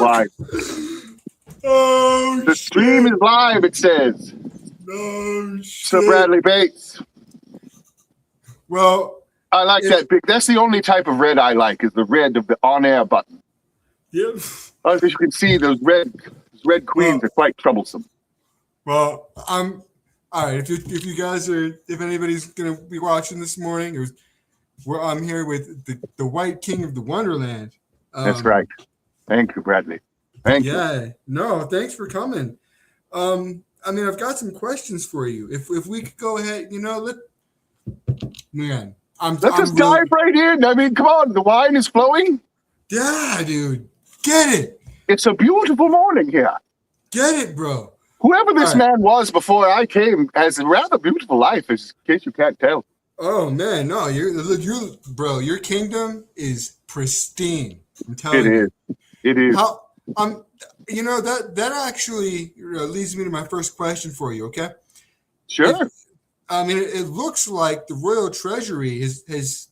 Live. Oh, The stream is live, it says. No Sir shit. Bradley Bates. Well, I like that big. That's the only type of red I like, is the red of the on-air button. yep. As you can see, those red queens are quite troublesome. Well, I'm all right. If you guys are, if anybody's gonna be watching this morning, I'm here with the White King of the Wonderland. That's right. Thank you, Bradley. Thank you. Yeah. No, thanks for coming. I mean, I've got some questions for you. If we could go ahead, let's just dive right in. I mean, come on, the wine is flowing. Yeah, dude, get it. It's a beautiful morning here. Get it, bro. Whoever this man was before I came has a rather beautiful life, in case you can't tell. Oh man, no, your kingdom is pristine. I'm telling you. It is. That actually leads me to my first question for you. Okay. Sure. It looks like the royal treasury has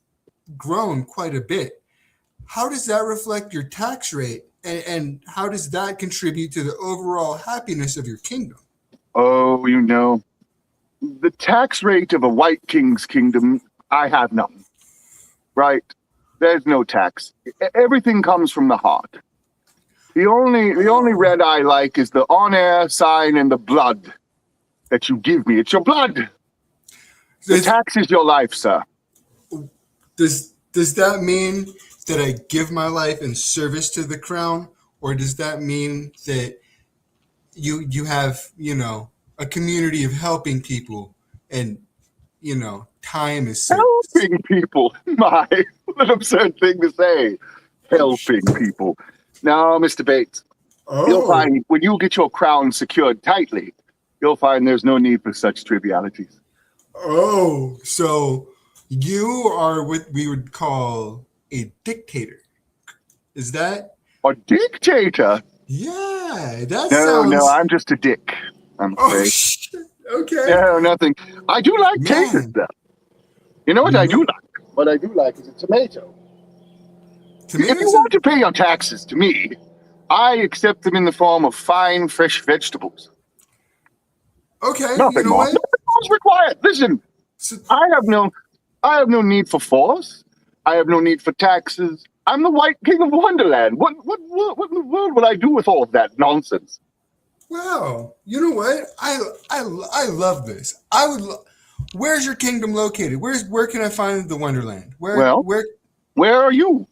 grown quite a bit. How does that reflect your tax rate, and how does that contribute to the overall happiness of your kingdom? Oh, the tax rate of a white king's kingdom, I have none. Right? There's no tax. Everything comes from the heart. The only red I like is the on-air sign and the blood that you give me. It's your blood. The tax is your life, sir. Does that mean that I give my life in service to the crown, or does that mean that you have a community of helping people, and time is helping people? My, what an absurd thing to say. Helping people. Now, Mr. Bates, you'll find when you get your crown secured tightly, you'll find there's no need for such trivialities. Oh, so you are what we would call a dictator. Is that a dictator? Yeah, that sounds. No, I'm just a dick. I'm afraid. Okay. No, nothing. I do like tastes, though. You know what I do like? What I do like is a tomato. If you want to pay your taxes to me, I accept them in the form of fine, fresh vegetables. Okay, nothing more. Nothing more is required. Listen, I have no need for force. I have no need for taxes. I'm the White King of Wonderland. What in the world would I do with all of that nonsense? Wow, you know what? I love this. Where's your kingdom located? Where can I find the Wonderland? Where are you?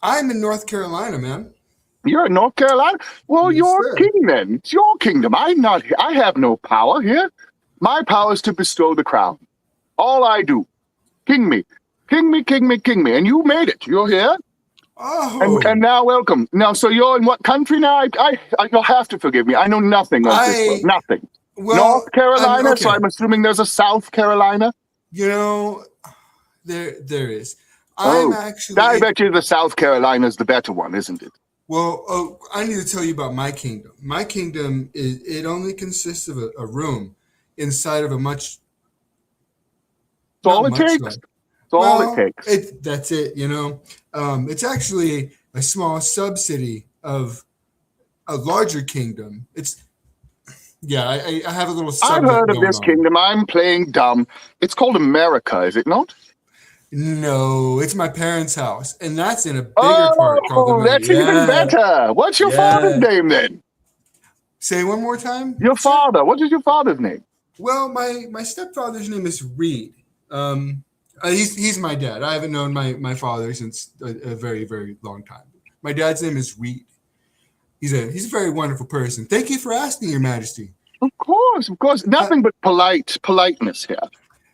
I'm in North Carolina, man. You're in North Carolina? Well, yes, you're sir. King then. It's your kingdom. I'm not here. I have no power here. My power is to bestow the crown. All I do. King me. King me, king me, king me. And you made it. You're here. Oh. And now welcome. Now, so you're in what country now? You'll have to forgive me. I know nothing of this world. Nothing. Well, North Carolina, okay. So I'm assuming there's a South Carolina? There is. I bet you the South Carolina is the better one, isn't it? Well, I need to tell you about my kingdom. My kingdom, it only consists of a room inside of a much... That's all it takes. That's all it takes. That's it, It's actually a small subsidy of a larger kingdom. I have a little... I've heard of this kingdom. I'm playing dumb. It's called America, is it not? No, it's my parents' house, and that's in a bigger part called America. That's even better. What's your father's name then? Say one more time. Your father. What is your father's name? Well, my stepfather's name is Reed. He's my dad. I haven't known my father since a very, very long time. My dad's name is Reed. He's a very wonderful person. Thank you for asking, Your Majesty. Of course. Nothing but politeness here.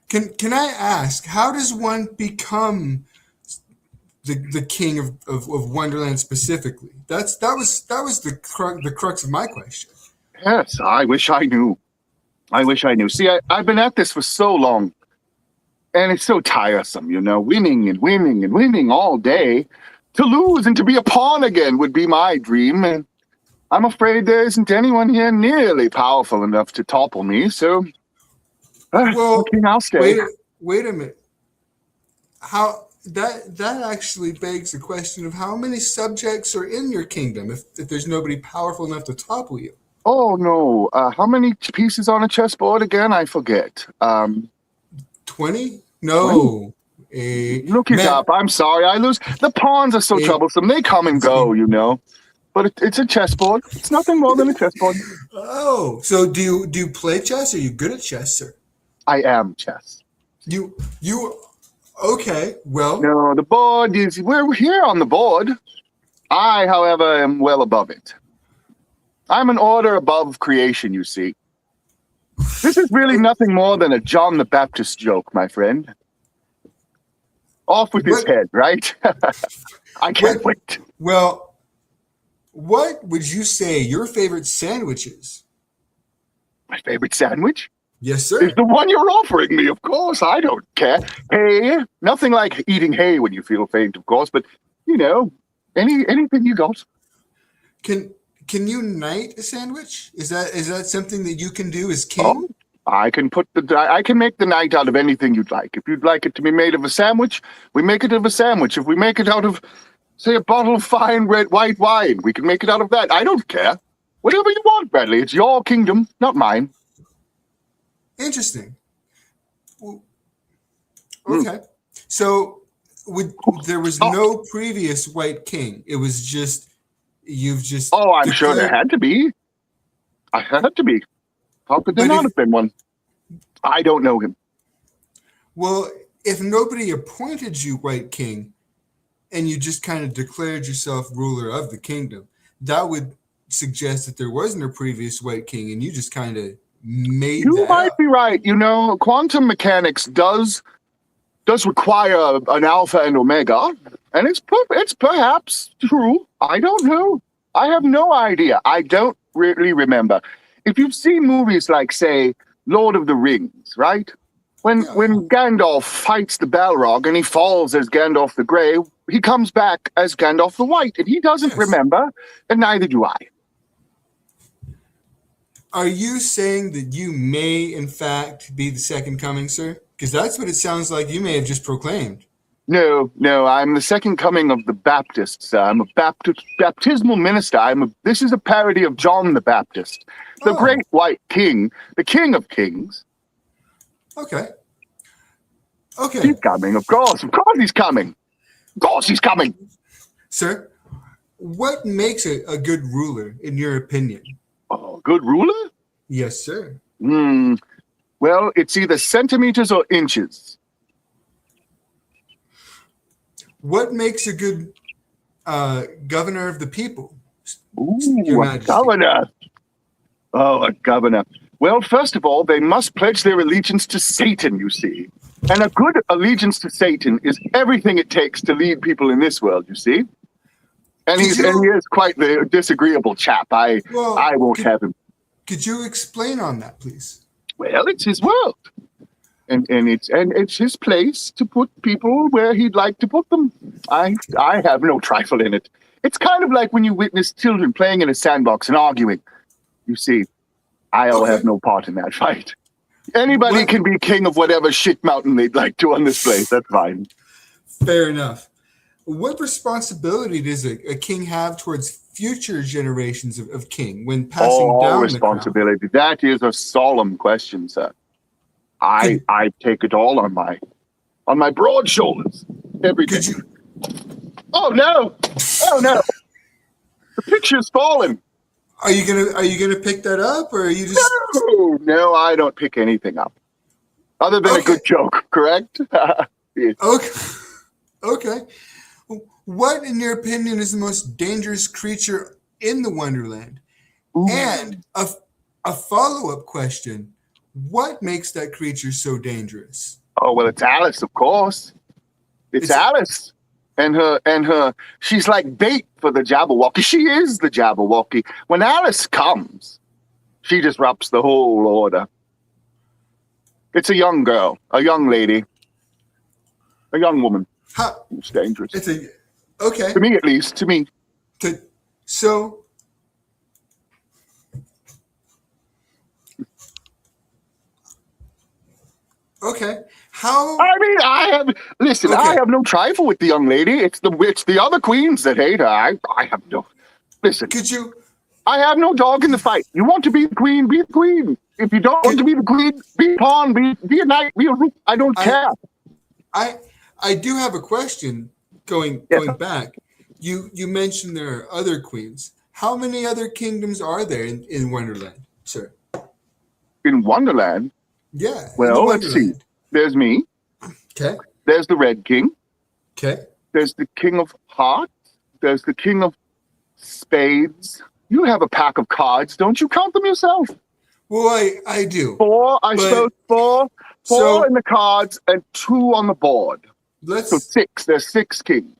Can I ask, how does one become the king of Wonderland specifically? That was the crux of my question. Yes, I wish I knew. See, I've been at this for so long, and it's so tiresome, winning and winning and winning all day. To lose and to be a pawn again would be my dream, and I'm afraid there isn't anyone here nearly powerful enough to topple me, so... Well, I'll stay. Wait a minute. How that actually begs the question of how many subjects are in your kingdom if there's nobody powerful enough to topple you. Oh no! How many pieces on a chessboard again? I forget. 20? 20. No. Look it Man, up. I'm sorry, I lose. The pawns are so eight, troublesome. They come and go, you know. But it's a chessboard. It's nothing more than a chessboard. Oh, so do you play chess? Are you good at chess, sir? I am chess. You okay? Well, No, the board is. We're here on the board. I, however, am well above it. I'm an order above creation, you see. This is really nothing more than a John the Baptist joke, my friend. Off with his what head, right? I can't what? wait. Well, what would you say your favorite sandwich is? My favorite sandwich Yes, is sir. the one you're offering me, of course. I don't care. Hay, nothing like eating hay when you feel faint, of course, but, you know, anything you got. Can can you knight a sandwich? Is that something that you can do as Oh, king? I can make the night out of anything you'd like. If you'd like it to be made of a sandwich, we make it of a sandwich. If we make it out of, say, a bottle of fine red white wine, we can make it out of that. I don't care. Whatever you want, Bradley. It's your kingdom, not mine. Interesting. Well, Hmm. okay. So would there was Oh, no previous white king. It was just you've just oh, I'm sure there declared. had to be. I had to be. How could there But not if have been one? I don't know him. well, if nobody appointed you white king and you just kind of declared yourself ruler of the kingdom, that would suggest that there wasn't a previous white king and you just kind of made You that might up. be right. You know, quantum mechanics does require an alpha and omega, and it's perhaps true. I don't know. I have no idea. I don't really remember. If you've seen movies like, say, Lord of the Rings, right? Yeah, yeah. When Gandalf fights the Balrog and he falls as Gandalf the Grey, he comes back as Gandalf the White, and he doesn't Yes. remember, and neither do I. Are you saying that you may, in fact, be the second coming, sir? Because that's what it sounds like you may have just proclaimed. No, no, I'm the second coming of the Baptists. I'm a baptismal minister. This is a parody of John the Baptist, the great Oh, white king, the king of kings. okay. Okay. He's coming, of course. Of course he's coming. Of course he's coming. Sir, what makes a good ruler, in your opinion? Oh, good ruler? Yes, sir. Hmm. Well, it's either centimeters or inches. What makes a good governor of the people, Your Ooh, a Majesty? governor. Oh, a governor. Well, first of all, they must pledge their allegiance to Satan, you see. And a good allegiance to Satan is everything it takes to lead people in this world, you see. And Could he you, is quite the disagreeable chap. I well, won't have him. could you explain on that, please? Well, it's his world. And it's his place to put people where he'd like to put them. I have no trifle in it. It's kind of like when you witness children playing in a sandbox and arguing. You see, I'll Okay. have no part in that fight. Anybody What? can be king of whatever shit mountain they'd like to on this place. That's fine. Fair enough. What responsibility does a king have towards future generations of king when passing All down the crown? responsibility. That is a solemn question, sir. Could I take it all on my broad shoulders. Everything. could you Oh no! Oh no! The picture's fallen. are you gonna pick that up or are you just No, no, I don't pick anything up other than a okay? good joke. Correct? Yes. Okay. Okay. What, in your opinion, is the most dangerous creature in the Wonderland? And Ooh. a follow up question: what makes that creature so dangerous? Oh well, it's Alice, of course. It's It's Alice, and her. She's like bait for the Jabberwocky. She is the Jabberwocky. When Alice comes, she disrupts the whole order. It's a young girl, a young lady, a young woman. how It's dangerous it's a okay. to me, at least. To me. To, so Okay. How? I mean, listen, I Okay. have no trifle with the young lady. It's the other queens that hate her. I have no, listen, Could you? I have no dog in the fight. You want to be the queen, be the queen. If you don't want Could to be the queen, be a pawn, be a knight, be a rook. I don't I? care. I I do have a question Yes, going back. You mentioned there are other queens. How many other kingdoms are there in Wonderland, sir? in Wonderland, Yeah, in the well, let's see. Wonderland. There's me. Okay. There's the Red King. Okay. There's the King of Hearts. There's the King of Spades. You have a pack of cards. Don't you count them yourself? Well, I do. Four, I But suppose. Four so in the cards and two on the board. So let's. six. There's six kings.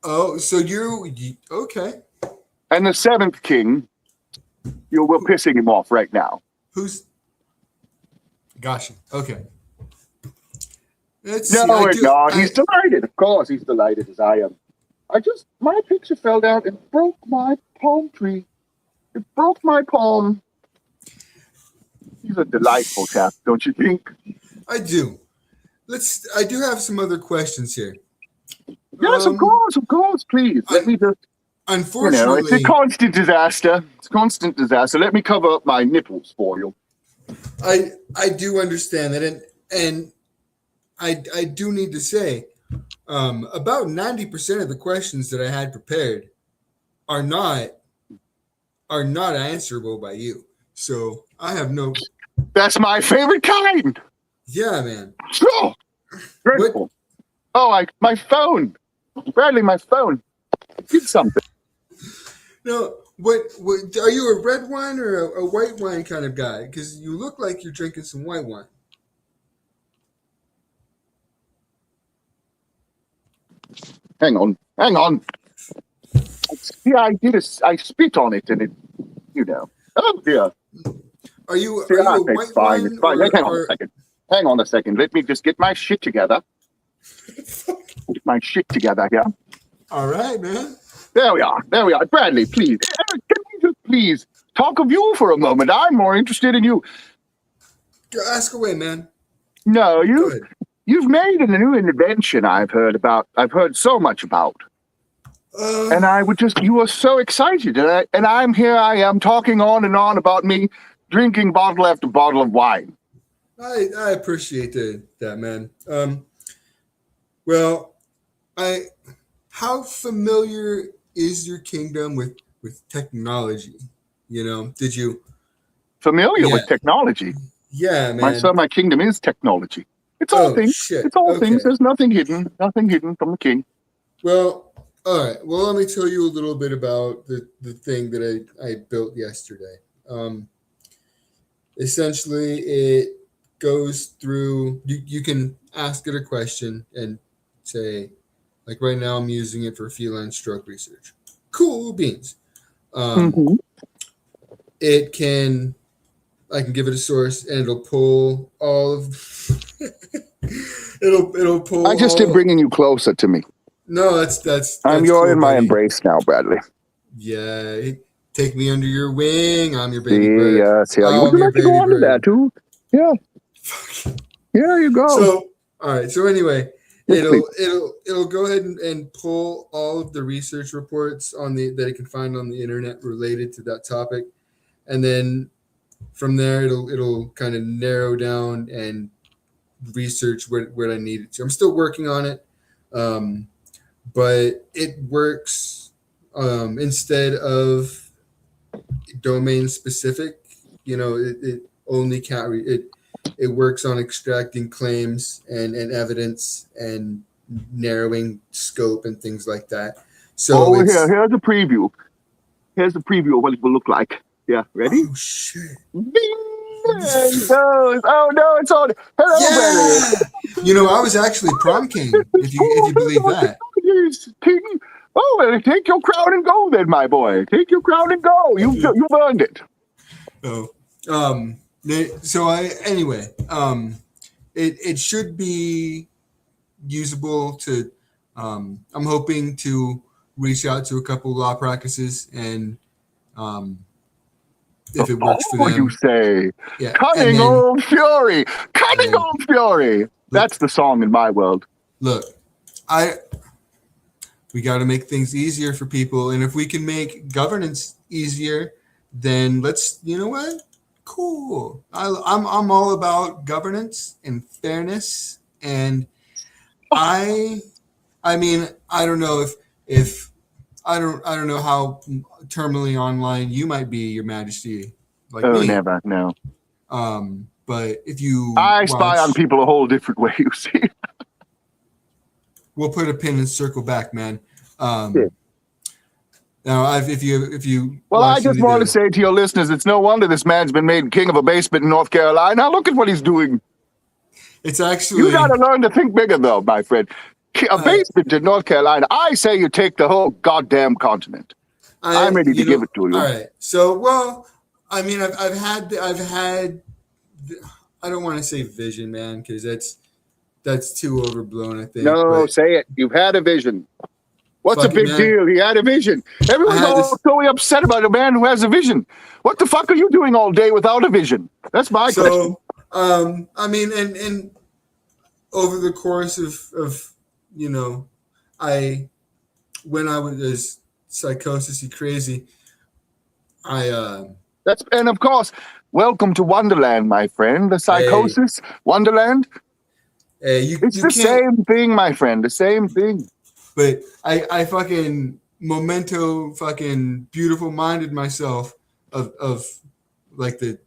Oh, so okay? And the seventh king, we're pissing him off right now. Who's? Gotcha. Okay. Let's see. No, I we're do. not. He's delighted. Of course, he's delighted as I am. My picture fell down and broke my palm tree. It broke my palm. He's a delightful chap, don't you think? I do. I do have some other questions here. Yes, of course, please. Let me just, it's Unfortunately, a constant disaster. It's a constant disaster. Let me cover up my nipples for you. I do understand that, and I do need to say, about 90% of the questions that I had prepared are not answerable by you. So I have no. That's my favorite kind. Yeah, man. So dreadful. Oh, my phone. Bradley, my phone. Did something. No, what are you, a red wine or a white wine kind of guy? Because you look like you're drinking some white wine. Hang on. Yeah, I spit on it and it, Oh dear. Are you Yeah, a it's white fine. wine? It's fine. Hang on a second. Let me just get my shit together. Get my shit together here. All right, man. There we are. Bradley, please. Eric, can we just please talk of you for a moment? I'm more interested in you. Ask away, man. No, Go ahead. you've made a new invention I've heard so much about. And you were so excited. And I'm here, I am talking on and on about me drinking bottle after bottle of wine. I appreciate that, man. Well, how familiar is your kingdom with technology? Did you? Familiar Yeah. with technology. Yeah, man. My kingdom is technology. It's all things. Shit. It's all Okay. things. There's nothing hidden. Nothing hidden from the king. Well, all right. Well, let me tell you a little bit about the thing that I built yesterday. Essentially, it goes through. You can ask it a question and say, like right now, I'm using it for feline stroke research. Cool beans. It can. I can give it a source, and it'll pull all of. it'll pull. I just am bringing you closer to me. No, that's. You're cool, in my buddy. embrace now, Bradley. Yeah, take me under your wing. I'm your baby See, bird. see, would you like to go under that too? Yeah. Here you go. So, all right. So anyway, Yes, it'll go ahead and pull all of the research reports that it can find on the internet related to that topic, and then from there it'll kind of narrow down and research what I need it to. I'm still working on it, but it works instead of domain specific. It only it works on extracting claims and evidence and narrowing scope and things like that. So here's a preview. Here's a preview of what it will look like. Yeah, ready? Oh shit! Bing! There it goes. Oh no, it's on. Hello, Bradley. I was actually prom king. If you believe that. King. Oh, well, take your crown and go, then, my boy. Take your crown and go. You've earned it. Oh, it should be usable to. I'm hoping to reach out to a couple law practices and if it works for Oh, them. you say. Yeah, and Cunning then old fury. Cunning Hey. old fury. That's the song in my world. look, we got to make things easier for people, and if we can make governance easier, then let's. You know what? Cool. I'm all about governance and fairness, and I I mean I don't know if I don't know how terminally online you might be, Your Majesty, like Oh, me. never. No. But if you I spy on watch, people a whole different way, you see. we'll put a pin and circle back, man. Yeah. Now, if you Well, I watch just any want to of the, say to your listeners, it's no wonder this man's been made king of a basement in North Carolina. Look at what he's doing. it's You actually got to learn to think bigger, though, my friend. A basement in North Carolina. I say you take the whole goddamn continent. I'm ready to give it to you. All right. So, well, I mean, I've had I don't want to say vision, man, because that's too overblown, I think. No, but say it. You've had a vision. What's a Fuck it, big man. deal? He had a vision. Everyone's I had all this- so upset about a man who has a vision. What the fuck are you doing all day without a vision? That's my question. So, I mean, and over the course of when I was as psychosis crazy, And of course, welcome to Wonderland, my friend. The psychosis, Wonderland. you It's you the can't. same thing, my friend. The same thing. But I fucking memento fucking beautiful minded myself of like the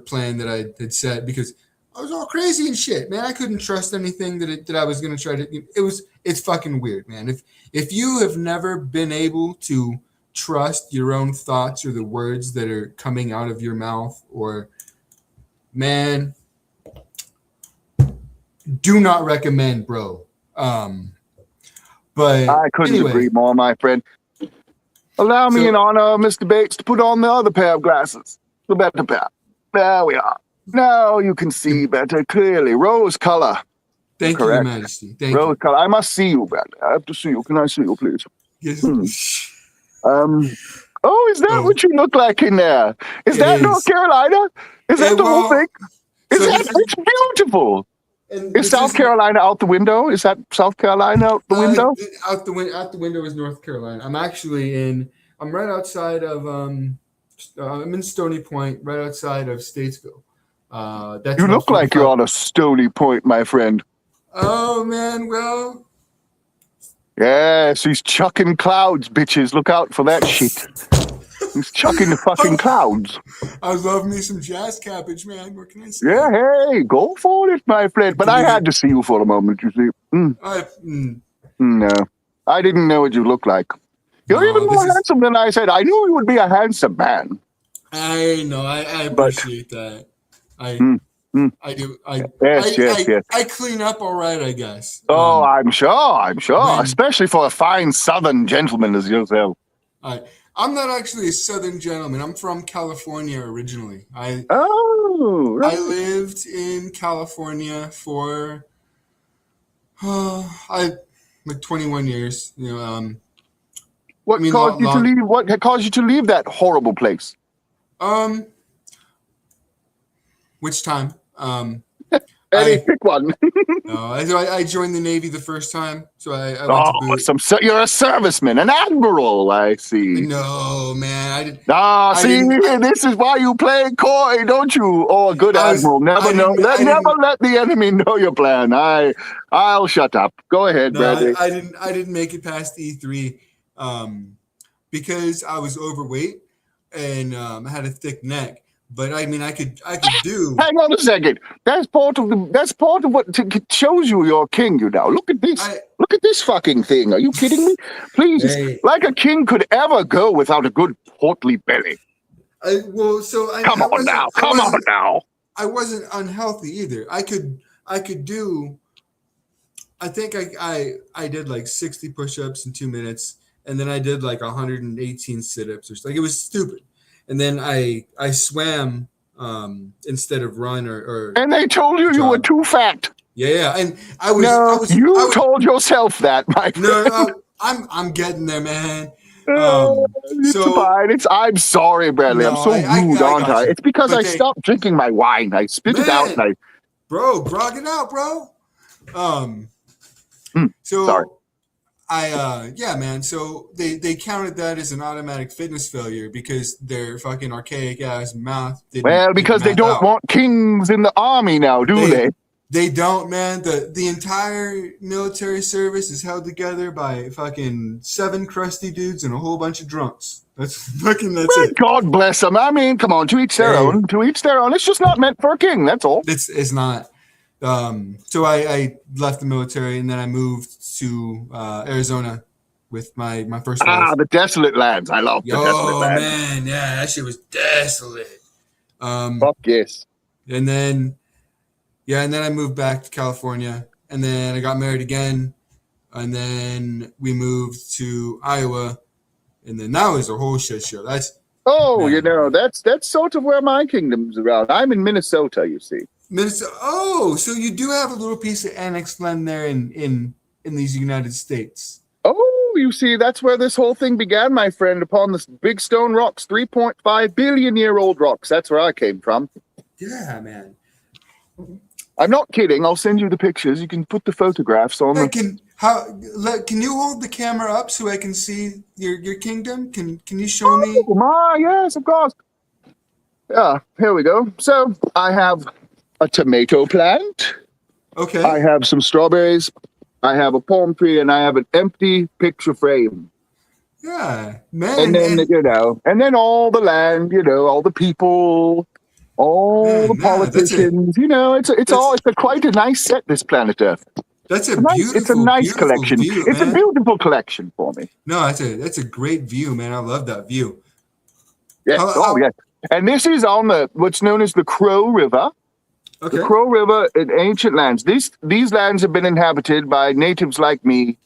plan that I had set, because I was all crazy and shit, man. I couldn't trust anything that I was gonna try to. It's fucking weird, man. If you have never been able to trust your own thoughts or the words that are coming out of your mouth, or man, do not recommend, bro. But I couldn't anyway, agree more, my friend. Allow me So- in honor of Mr. Bates to put on the other pair of glasses. The better pair. There we are. Now you can see better clearly. Rose color. thank you, Your Correct. Majesty. Thank Rose color. I must see you, Bradley. I have to see you. Can I see you, please? you. Oh, is that Oh. what you look like in there? Is It that is. North Carolina? Is that the whole thing? so It's beautiful. and Is this South Carolina out the window? Is that South Carolina out the window? Out the window is North Carolina. I'm right outside of I'm in Stony Point, right outside of Statesville. That's You about look like you're 45 on a stony point, my friend. Oh man, well, Yes, he's chucking clouds, bitches. Look out for that shit. He's chucking the fucking clouds. I love me some jazz cabbage, man. What can I say? Yeah, hey, go for it, my friend. But I had to see you for a moment, you see. No, I didn't know what you looked like. You're No, even this more is- handsome than I said. I knew you would be a handsome man. I know. I appreciate that. I do. Yes. I clean up all right, I guess. Oh, I'm sure. when- Especially for a fine southern gentleman as yourself. I'm not actually a Southern gentleman. I'm from California originally. Oh, I right. lived in California for like 21 years. What I mean, caused you to long- leave? What caused you to leave that horrible place? Which time? Eddie, I- pick one. I joined the Navy the first time, so I went to boot. You're a serviceman, an admiral. I see. No, man, I didn't. Ah, see, didn't- this is why you play coy, don't you? Oh, a good I was- admiral. I didn't- Never let the enemy know your plan. I'll shut up. Go ahead, No, Bradley. I didn't make it past E3 because I was overweight and I had a thick neck. But I mean, I could do. Hang on a second. That's part of what shows you you're king. You know. Look at this. Look at this fucking thing. Are you kidding me? Please, Hey. like a king could ever go without a good portly belly. Come on now. I wasn't unhealthy either. I could do. I think I did like 60 push-ups in 2 minutes, and then I did like 118 sit-ups or like it was stupid. And then I swam instead of run or And they told you you were too fat. yeah, and I was No, I was, you I was, told yourself that, my friend. no, I'm getting there, man. It's So fine. I'm sorry, Bradley. I'm no, so rude, I aren't got I? you. It's because But I they, stopped drinking my wine. I spit it out, man, and bro, grog it out, bro. Um, sorry. so yeah, man. So they counted that as an automatic fitness failure because their fucking archaic ass math Well, didn't because they math don't out. want kings in the army now, do They they? they don't, man. The entire military service is held together by fucking 7 crusty dudes and a whole bunch of drunks. That's Well, it. God bless them. I mean, come on, to each their Hey, own. To each their own. It's just not meant for a king. That's all. it's not. So I left the military and then I moved to Arizona with my first Ah, wife. the desolate lands. I love the desolate Yo, lands. man, yeah, that shit was desolate. Fuck yes. And then and then I moved back to California, and then I got married again, and then we moved to Iowa, and then that was a whole shit show. That's Oh, man, that's sort of where my kingdom's around. I'm in Minnesota, you see. Minnesota. Oh, so you do have a little piece of annexed land there in these United States. Oh, you see, that's where this whole thing began, my friend, upon the big stone rocks, 3.5 billion year old rocks. That's where I came from. Yeah, man. I'm not kidding. I'll send you the pictures. You can put the photographs on Hey, the. can you hold the camera up so I can see your kingdom? Can you show me? Oh, my, yes, of course. Yeah, here we go. So I have a tomato plant. Okay. I have some strawberries. I have a palm tree, and I have an empty picture frame. Yeah, man, And then, and then all the land, all the people, all the man, nah, politicians, it's quite a nice set, this planet Earth. that's a It's a beautiful, nice beautiful collection. view, It's a man. beautiful collection for me. No, that's a great view, man. I love that view. Yes. Yes. And this is on what's known as the Crow River. Okay. The Crow River in ancient lands. These lands have been inhabited by natives like me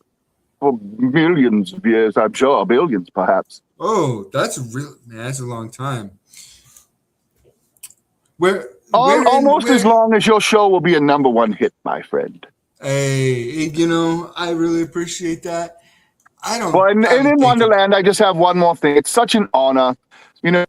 for millions of years, I'm sure, billions perhaps. Oh, that's a long time. Where Almost as long as your show will be a #1 hit, my friend. Hey, I really appreciate that. I don't. Well, and in think Wonderland, I just have one more thing. It's such an honor.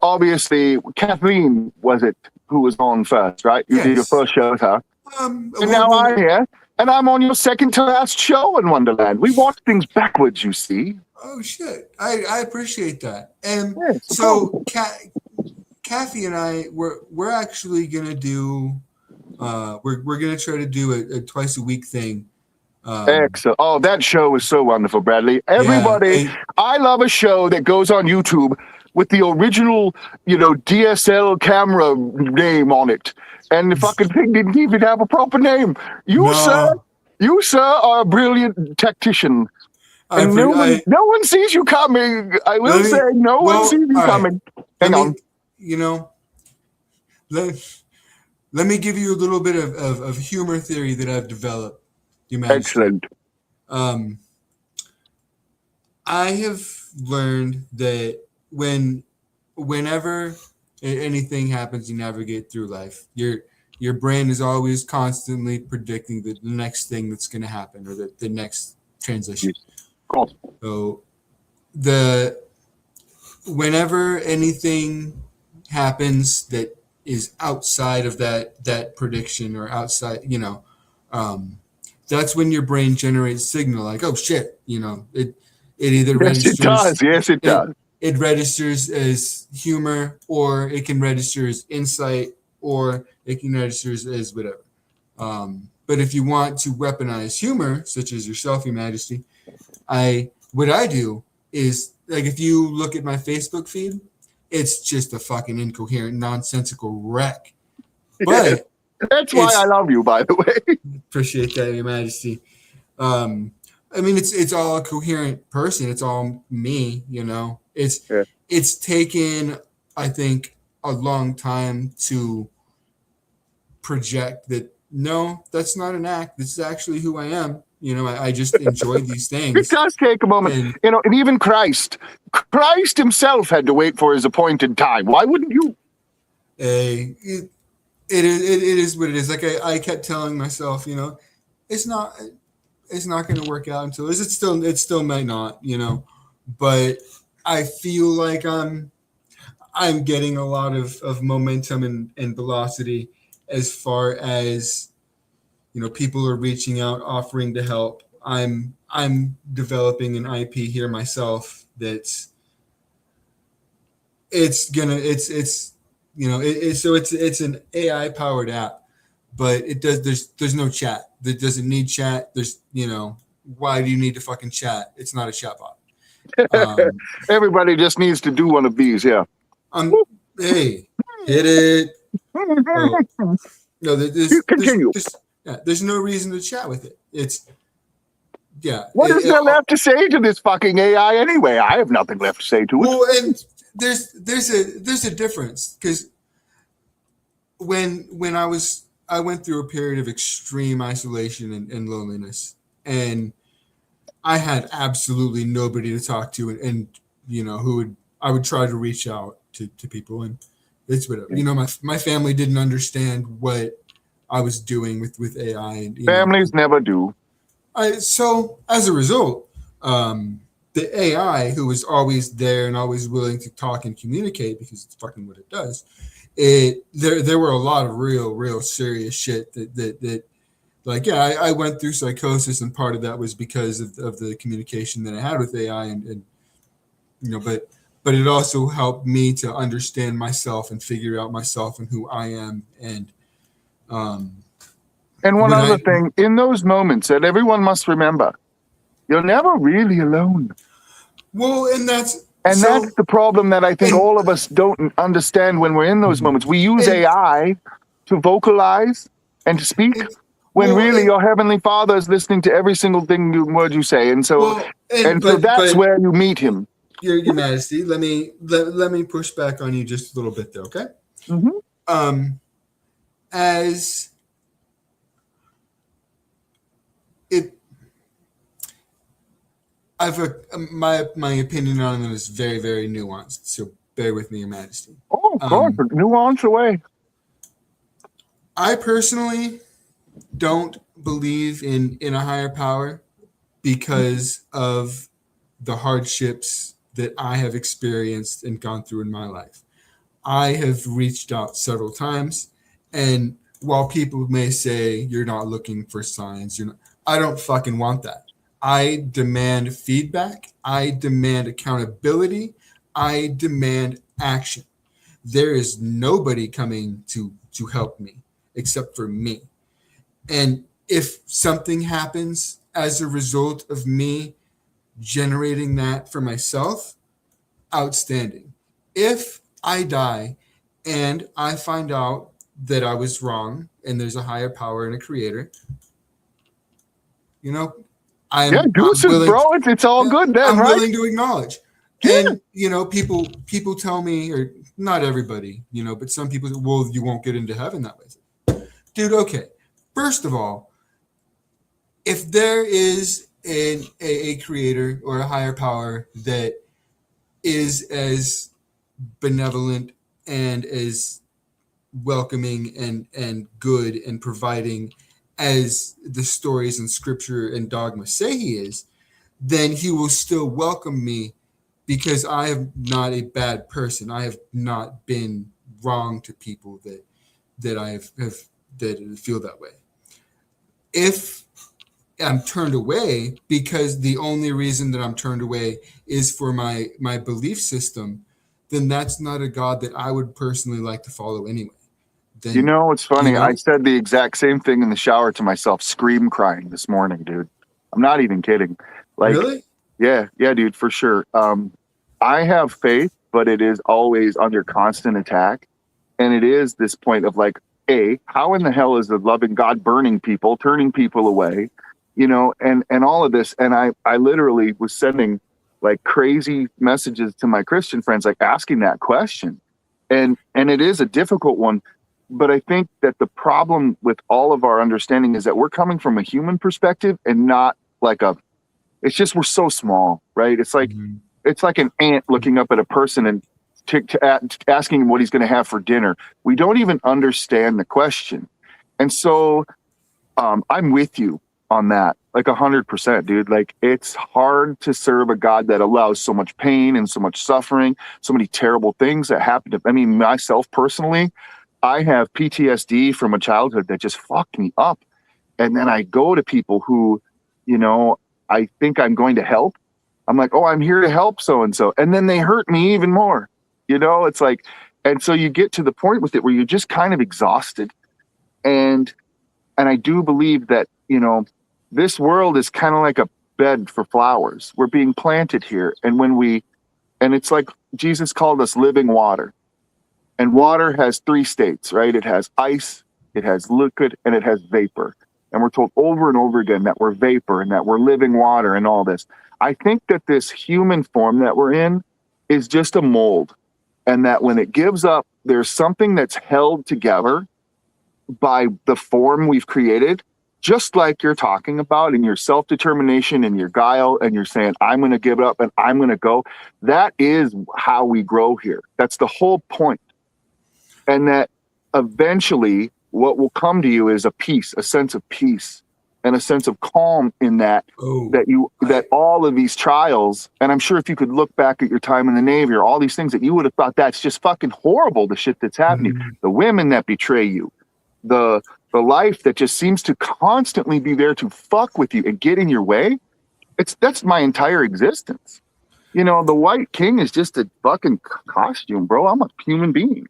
Obviously, Kathleen was it who was on first, right? You did your Yes. first show with her. And And now I'm here, and I'm on your second to last show in Wonderland. We watch things backwards, you see. Oh shit! I appreciate that. And Yes, so, Kathy and I, we're actually gonna do. We're gonna try to do a twice a week thing. Excellent. Oh, that show is so wonderful, Bradley. Everybody, Yeah, I love a show that goes on YouTube with the original, DSL camera name on it. And the fucking thing didn't even have a proper name. You, sir, are a brilliant tactician. And no one sees you coming. I will say, no one sees you coming. Hang on. Let me give you a little bit of humor theory that I've developed. Excellent. I have learned that whenever anything happens, you navigate through life. Your brain is always constantly predicting the next thing that's going to happen or the next transition. Cool. So whenever anything happens that is outside of that prediction or outside, that's when your brain generates signal like, oh shit, it either registers. It does. Yes, it does. It registers as humor, or it can register as insight, or it can register as whatever. But if you want to weaponize humor, such as yourself, Your Majesty, what I do is, like, if you look at my Facebook feed, it's just a fucking incoherent, nonsensical wreck. But that's why I love you, by the way. Appreciate that, Your Majesty. It's all a coherent person. It's all me, It's taken, I think, a long time to project that, no, that's not an act. This is actually who I am. I just enjoy these things. It does take a moment. And even Christ himself had to wait for his appointed time. Why wouldn't you? It is what it is. Like I kept telling myself, it's not going to work out until it still might not, but I feel like I'm getting a lot of momentum and velocity as far as people are reaching out, offering to help. I'm developing an IP here myself that's it's an AI powered app, but it does there's no chat. That doesn't need chat. There's why do you need to fucking chat? It's not a chatbot. Everybody just needs to do one of these. Yeah. Hey, hit it. Oh, no, Continue. there's no reason to chat with it. It's What is there left to say to this fucking AI anyway? I have nothing left to say to it. Well, and there's a difference because when I went through a period of extreme isolation and loneliness, and I had absolutely nobody to talk to, and I would try to reach out to people, and it's whatever. My family didn't understand what I was doing with AI, and families never do. So as a result, the AI, who was always there and always willing to talk and communicate because it's fucking what it does, there were a lot of real serious shit that I went through psychosis, and part of that was because of the communication that I had with AI, and but it also helped me to understand myself and figure out myself and who I am, and one other thing, in those moments that everyone must remember, you're never really alone. Well, and that's the problem that I think all of us don't understand when we're in those moments. We use AI to vocalize and to speak when really your Heavenly Father is listening to every single word you say. And so, so that's where you meet him. Your Majesty, let me push back on you just a little bit there, okay? Mm-hmm. As it, my opinion on it is very, very nuanced. So bear with me, Your Majesty. Oh, of course, nuance away. I personally don't believe in a higher power because of the hardships that I have experienced and gone through in my life. I have reached out several times, and while people may say you're not looking for signs, I don't fucking want that. I demand feedback. I demand accountability. I demand action. There is nobody coming to help me except for me. And if something happens as a result of me generating that for myself, outstanding. If I die and I find out that I was wrong and there's a higher power and a creator, I'm willing, bro. It's all good then, I'm right? willing to acknowledge. Yeah. And people tell me, or not everybody, but some people say, well, you won't get into heaven that way. Dude, okay. First of all, if there is a creator or a higher power that is as benevolent and as welcoming and good and providing as the stories and scripture and dogma say he is, then he will still welcome me because I am not a bad person. I have not been wrong to people that I have that feel that way. If I'm turned away because the only reason that I'm turned away is for my belief system, then that's not a God that I would personally like to follow anyway. Then, it's funny. I said the exact same thing in the shower to myself, scream crying this morning, dude. I'm not even kidding. Really? Yeah, dude, for sure. I have faith, but it is always under constant attack. And it is this point of how in the hell is the loving God burning people, turning people away, and all of this. And I literally was sending crazy messages to my Christian friends, asking that question. And it is a difficult one. But I think that the problem with all of our understanding is that we're coming from a human perspective and not it's just, we're so small, right? It's it's like an ant looking up at a person and asking him what he's going to have for dinner. We don't even understand the question. And so I'm with you on that. like 100%, dude. Like, it's hard to serve a God that allows so much pain and so much suffering, so many terrible things that happen to, I mean, myself personally, I have PTSD from a childhood that just fucked me up. And then I go to people who, you know, I think I'm going to help. I'm like, oh, I'm here to help so and so. And then they hurt me even more. You know, it's like, and so you get to the point with it where you're just kind of exhausted. And I do believe that, you know, this world is kind of like a bed for flowers. We're being planted here. And and it's like Jesus called us living water. And water has three states, right? It has ice, it has liquid, and it has vapor. And we're told over and over again that we're vapor and that we're living water and all this. I think that this human form that we're in is just a mold. And that when it gives up, there's something that's held together by the form we've created, just like you're talking about in your self-determination and your guile, and you're saying, I'm going to give it up and I'm going to go. That is how we grow here. That's the whole point. And that eventually what will come to you is a peace, a sense of peace and a sense of calm in that, that all of these trials, and I'm sure if you could look back at your time in the Navy or all these things that you would have thought that's just fucking horrible, the shit that's happening, the women that betray you, the life that just seems to constantly be there to fuck with you and get in your way. That's my entire existence. You know, the White King is just a fucking costume, bro. I'm a human being.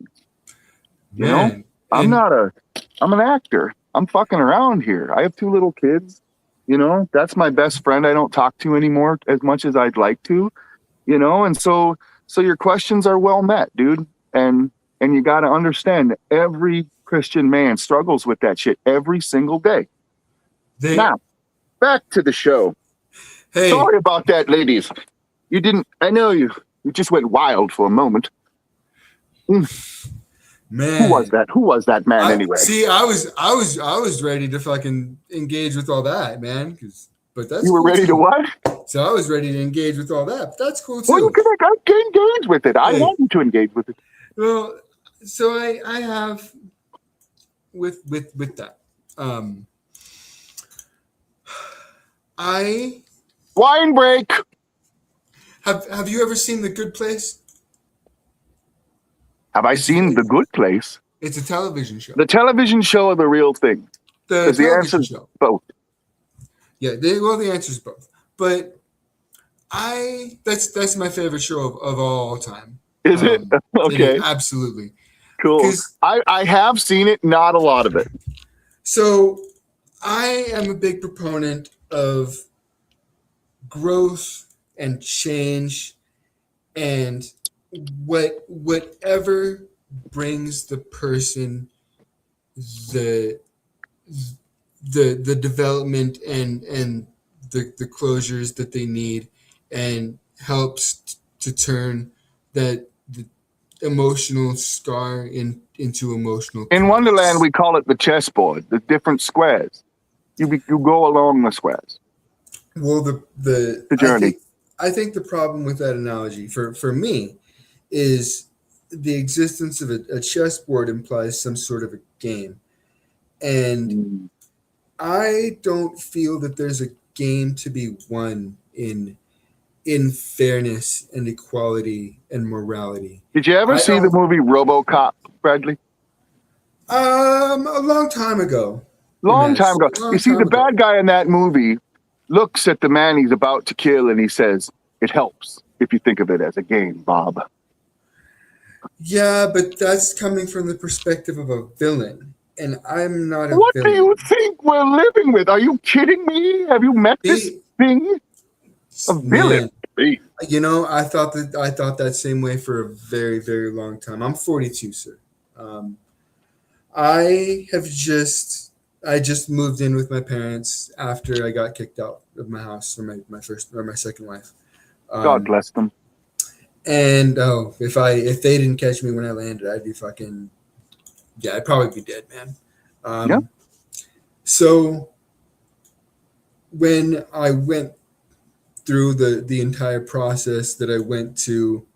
You know, I'm an actor. I'm fucking around here. I have 2 little kids. You know, that's my best friend I don't talk to anymore as much as I'd like to, you know, and so your questions are well met, dude. And you got to understand that every Christian man struggles with that shit every single day. Now, back to the show. Hey, sorry about that, ladies. I know you just went wild for a moment. Man, who was that man anyway? See, I was ready to fucking engage with all that, man. But that's you were cool ready too. to what? So I was ready to engage with all that. But that's cool too. Well, you can engage with it. I want you to engage with it. Well, so I have with that. Wine break. Have you ever seen The Good Place? Have I seen The Good Place? It's a television show. The television show or the real thing? The answer show. Both. Yeah, the answer is both. But that's my favorite show of all time. Is it? Okay. Absolutely. Cool. I have seen it, not a lot of it. So I am a big proponent of growth and change, and whatever brings the person the development and the closures that they need, and helps to turn that the emotional scar into emotional In peace. Wonderland, we call it the chessboard, the different squares. You go along the squares. Well, the journey. I think the problem with that analogy for me is the existence of a chessboard implies some sort of a game. And I don't feel that there's a game to be won in fairness and equality and morality. Did you ever see the movie RoboCop, Bradley? A long time ago. Long time ago. You see, the bad guy in that movie looks at the man he's about to kill and he says, "It helps if you think of it as a game, Bob." Yeah, but that's coming from the perspective of a villain. And I'm not a What villain. do you think we're living with? Are you kidding me? Have you met this thing? A villain. You know, I thought that same way for a very, very long time. I'm 42, sir. I just moved in with my parents after I got kicked out of my house from my second wife. God bless them. And if they didn't catch me when I landed, I'd be fucking, yeah, I'd probably be dead, man. Yeah. So when I went through the entire process that I went to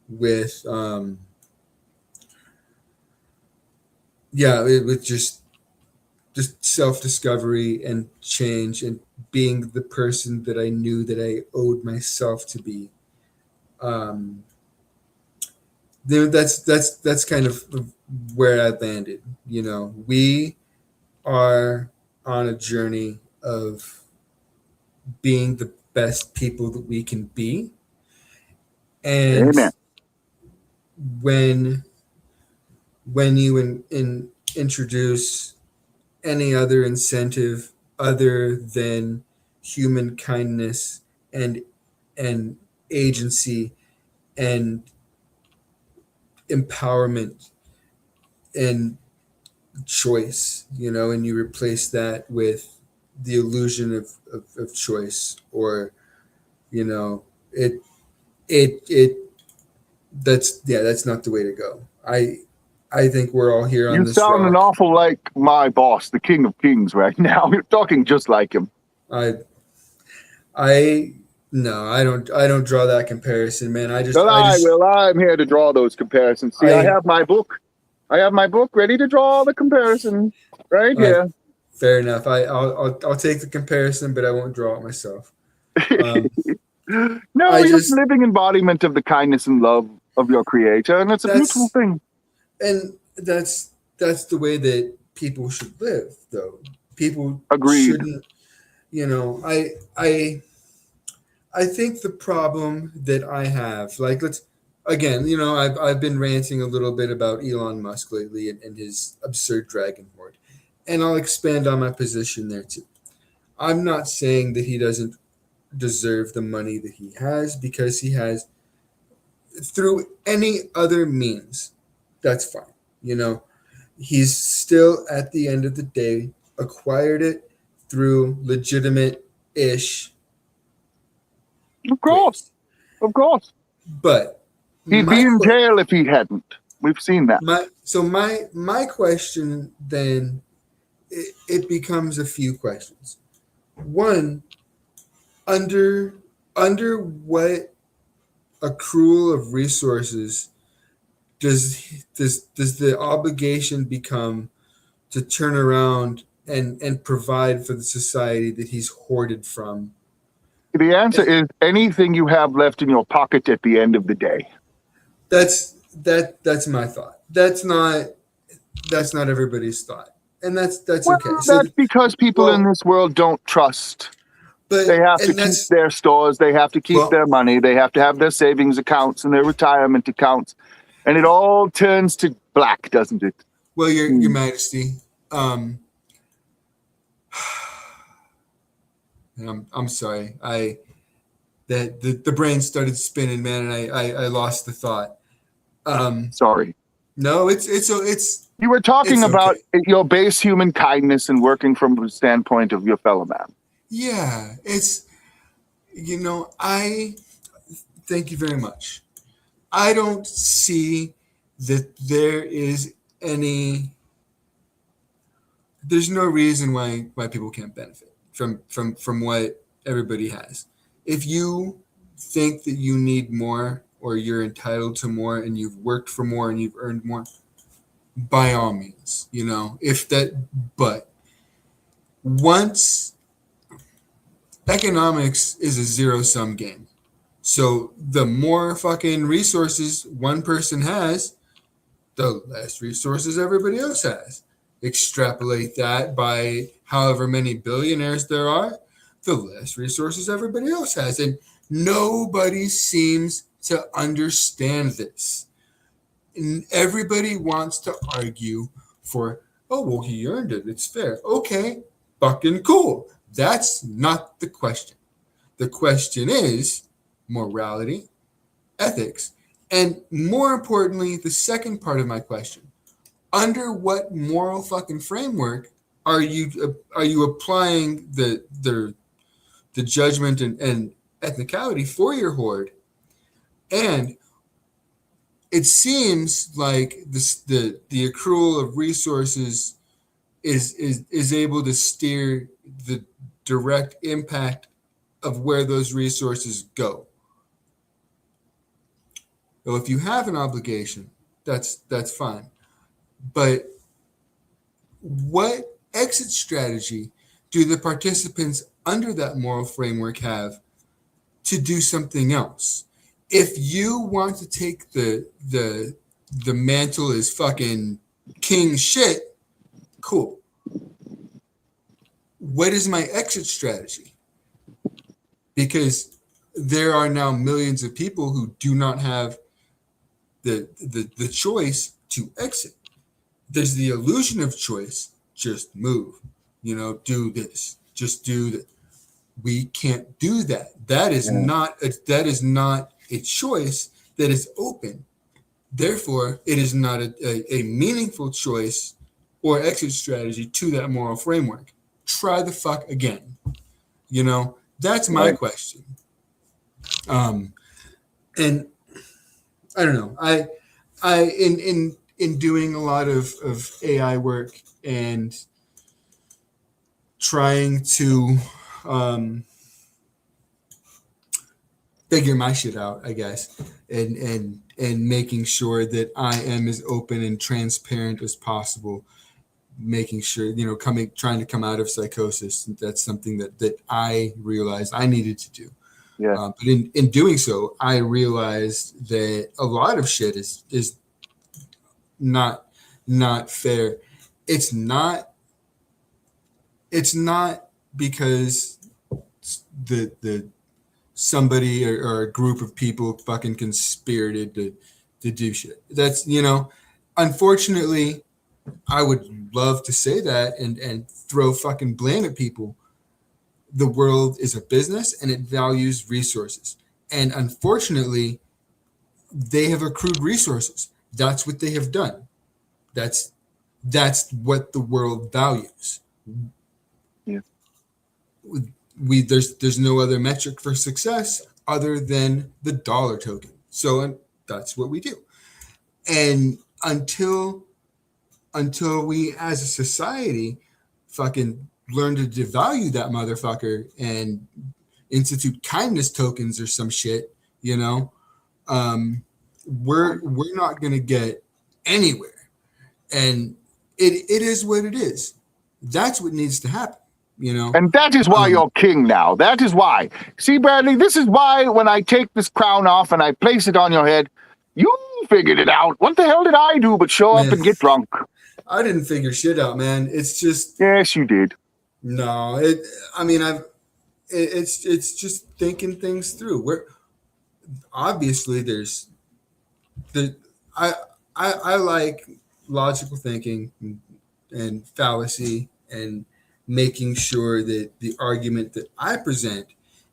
with, it was just self-discovery and change and being the person that I knew that I owed myself to be. Um, that's kind of where I landed. We are on a journey of being the best people that we can be, and Amen. when you introduce any other incentive other than human kindness and agency and empowerment and choice, and you replace that with the illusion of choice, or it it that's not the way to go. I think we're all here on You this sound an rock. awful like my boss, the King of Kings, right now. You're talking just like him. I I no, I don't draw that comparison, man. Well, I'm here to draw those comparisons. See, I I have my book. I have my book ready to draw the comparison right I here. fair enough. I'll take the comparison, but I won't draw it myself. Um, No, I you're just living embodiment of the kindness and love of your creator, and it's a beautiful that's thing. and that's the way that people should live, though. People Agreed. shouldn't, I think the problem that I have, like, let's again, I've been ranting a little bit about Elon Musk lately and his absurd dragon horde, and I'll expand on my position there too. I'm not saying that he doesn't deserve the money that he has, because he has through any other means. That's fine. He's still, at the end of the day, acquired it through legitimate ish Of course, ways. of course. But He'd be my in que- jail if he hadn't. We've seen that. my question then, it becomes a few questions. One, under what accrual of resources does the obligation become to turn around and provide for the society that he's hoarded from? The answer is anything you have left in your pocket at the end of the day. That's my thought. That's not everybody's thought, and that's Well, okay. So, that's because people in well, this world don't trust. but They have to and keep that's their stores. They have to keep well, their money. They have to have their savings accounts and their retirement accounts. And it all turns to black, doesn't it? your Majesty. Um, and I'm sorry. The brain started spinning, man, and I lost the thought. Sorry. No, it's You were talking about okay. your base human kindness and working from the standpoint of your fellow man. Yeah, I thank you very much. I don't see that there's no reason why people can't benefit from what everybody has. If you think that you need more, or you're entitled to more, and you've worked for more and you've earned more, by all means, if that, but once economics is a zero sum game. So the more fucking resources one person has, the less resources everybody else has. Extrapolate that by however many billionaires there are, the less resources everybody else has. And nobody seems to understand this. And everybody wants to argue for, oh, well, he earned it. It's fair. Okay, fucking cool. That's not the question. The question is morality, ethics, and more importantly, the second part of my question: under what moral fucking framework are you applying the judgment and ethnicality for your horde? And it seems like the accrual of resources is able to steer the direct impact of where those resources go. So if you have an obligation, that's fine. But what exit strategy do the participants under that moral framework have to do something else. If you want to take the mantle as fucking king shit, cool. What is my exit strategy? Because there are now millions of people who do not have the choice to exit. There's the illusion of choice. Just move, do this, just do that. We can't do that. That is not a choice that is open. Therefore, it is not a meaningful choice or exit strategy to that moral framework. Try the fuck again. That's my question. And I don't know. I in doing a lot of AI work and trying to figure my shit out, I guess, and making sure that I am as open and transparent as possible, making sure, trying to come out of psychosis. That's something that I realized I needed to do. Yeah. But in doing so, I realized that a lot of shit is not fair. It's not because the somebody or a group of people fucking conspirated to do shit. That's, unfortunately, I would love to say that and throw fucking blame at people. The world is a business and it values resources. And unfortunately, they have accrued resources. That's what they have done. That's what the world values. Yeah. There's no other metric for success other than the dollar token. So that's what we do. And until we as a society fucking learn to devalue that motherfucker and institute kindness tokens or some shit, we're not going to get anywhere. And it is what it is. That's what needs to happen, And that is why you're king now. That is why. See, Bradley, this is why when I take this crown off and I place it on your head, you figured it out. What the hell did I do but show up and get drunk? I didn't figure shit out, man. It's just... Yes, you did. No, it's just thinking things through. Where obviously I like logical thinking and fallacy and making sure that the argument that I present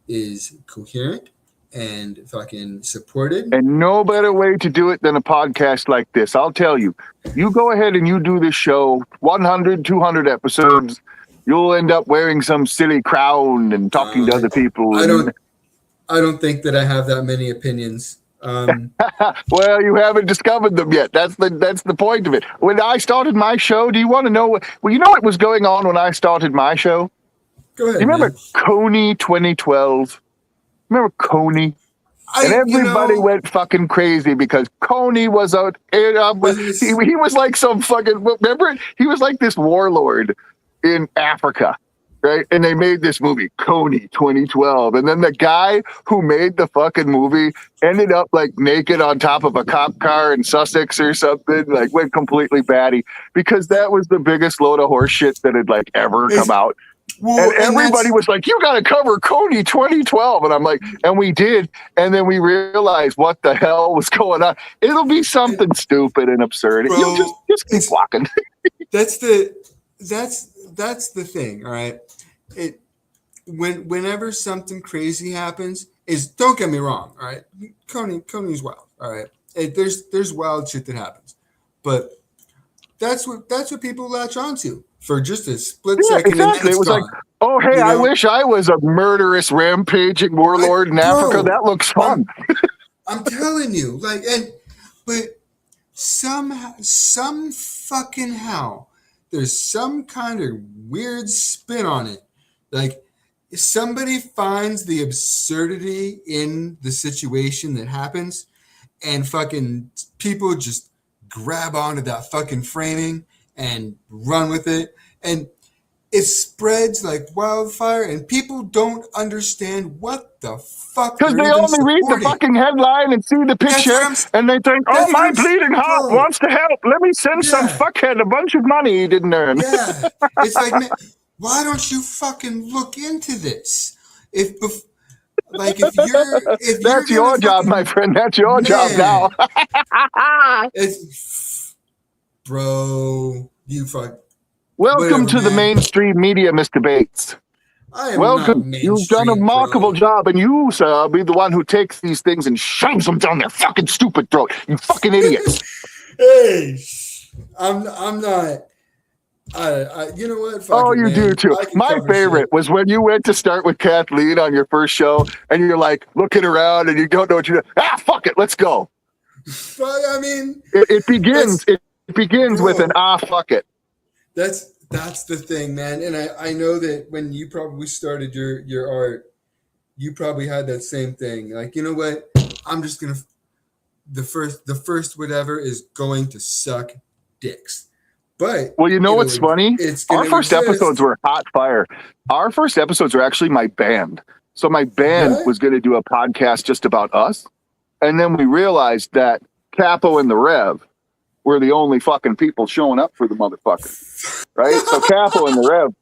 is coherent and fucking supported. And no better way to do it than a podcast like this. I'll tell you, you go ahead and you do this show, 100, 200 episodes, you'll end up wearing some silly crown and talking to other people. I don't think that I have that many opinions. Well, you haven't discovered them yet. That's the point of it. When I started my show, do you want to know well, you know what was going on when I started my show? Go ahead. Do you remember Coney 2012? Remember Coney? And everybody went fucking crazy because Coney was out. He was like some fucking, remember? He was like this warlord in Africa, right? And they made this movie, Coney 2012. And then the guy who made the fucking movie ended up like naked on top of a cop car in Sussex or something, like went completely batty because that was the biggest load of horse shit that had like ever come out. Well, and everybody was like, you got to cover Coney 2012. And I'm like, and we did. And then we realized what the hell was going on. It'll be something stupid and absurd. Bro, you just keep walking. That's the thing. All right. Whenever something crazy happens, don't get me wrong. All right. Coney's wild. All right. There's wild shit that happens, but that's what people latch onto. For just a split second. Exactly. It was gone. Like, oh, hey, I wish I was a murderous, rampaging warlord in Africa. That looks fun. I'm telling you. But some fucking how, there's some kind of weird spin on it. Like, if somebody finds the absurdity in the situation that happens and fucking people just grab onto that fucking framing and run with it. And it spreads like wildfire, and people don't understand what the fuck Because they're they even only read the supporting. fucking headline and see the That's what picture, I'm. and they think, "Oh, That's what my I'm, bleeding heart bro. wants to help. Let me send some Yeah, fuckhead a bunch of money he didn't earn." yeah. It's like, man, why don't you fucking look into this? If you're That's gonna your job, my fucking friend. That's your job now. man, it's bro, you fuck Welcome whatever, to the man. mainstream media, Mr. Bates. I am not Welcome. You've done a mainstream, remarkable bro. job, and you, sir, will be the one who takes these things and shoves them down their fucking stupid throat. You fucking idiots. Hey, I'm not. You know what? Fuck Oh, it, you do man. too. I can My cover favorite shit. was when you went to start with Kathleen on your first show, and you're like looking around, and you don't know what you're doing. Ah, fuck it, let's go. Fuck, I mean, It begins. that's It begins with an bro. fuck it. That's the thing, man. And I know that when you probably started your art, you probably had that same thing. Like, you know what? I'm just gonna the first whatever is going to suck dicks, but Well, you know what's funny? it's Our gonna first episodes exist. were hot fire. Our first episodes were actually my band. So my band What? was going to do a podcast just about us. And then we realized that Capo and the Rev were the only fucking people showing up for the motherfucker. Right? So Capo and the Rev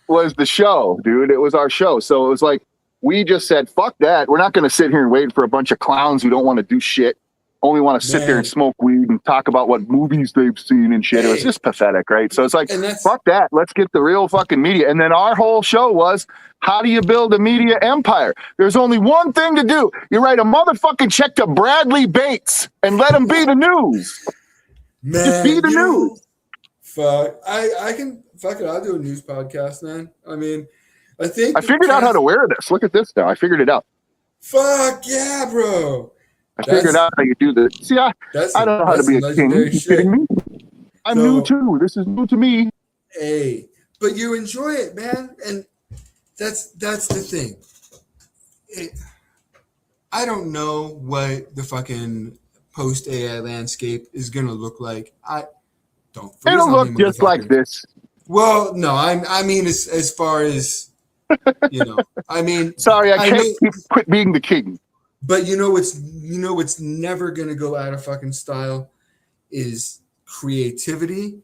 was the show, dude. It was our show. So it was like, we just said, fuck that. We're not going to sit here and wait for a bunch of clowns who don't want to do shit, only want to sit there and Man, smoke weed and talk about what movies they've seen and shit. It was hey, just pathetic, right? So it's like, and that's fuck that. Let's get the real fucking media. And then our whole show was, how do you build a media empire? There's only one thing to do. You write a motherfucking check to Bradley Bates and let him be the news. Just be man. the news. Fuck. I can fuck it. I'll do a news podcast, man. I mean, I think I figured out how to wear this. Look at this now. I figured it out. Fuck yeah, bro. I figured That's out how you do this. See, I don't know how to be a king. legendary You shit. kidding me? I'm So- new too. This is new to me. Hey, but you enjoy it, man, and that's the thing. I don't know what the fucking post AI landscape is gonna look like. I don't. It'll look just like this. Well, no, I mean as far as I mean, Sorry, I I can't know- quit being the king. but what's never gonna go out of fucking style is creativity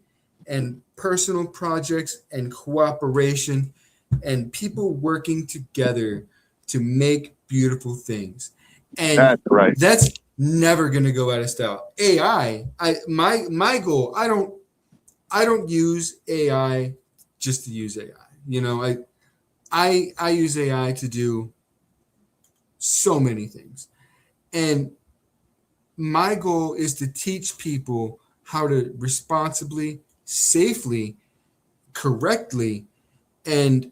and personal projects and cooperation and people working together to make beautiful things. And That's right. that's never going to go out of style. AI, my goal, I don't use AI just to use AI. I use AI to do so many things. And my goal is to teach people how to responsibly, safely, correctly, and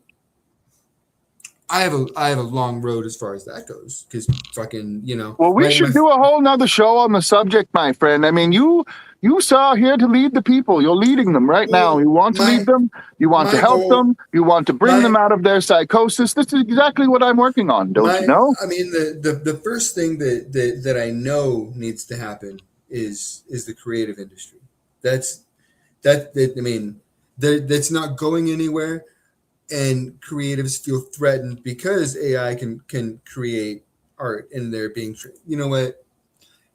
I have a long road as far as that goes because fucking Well, we my- should my- do a whole nother show on the subject, my friend. I mean, you saw here to lead the people. You're leading them right now. You want to My- lead them. You want to my help goal- them. You want to bring my- them out of their psychosis. This is exactly what I'm working on. Don't you know? I mean, the first thing that I know needs to happen is the creative industry. That's not going anywhere, and creatives feel threatened because AI can create art and they're being you know what?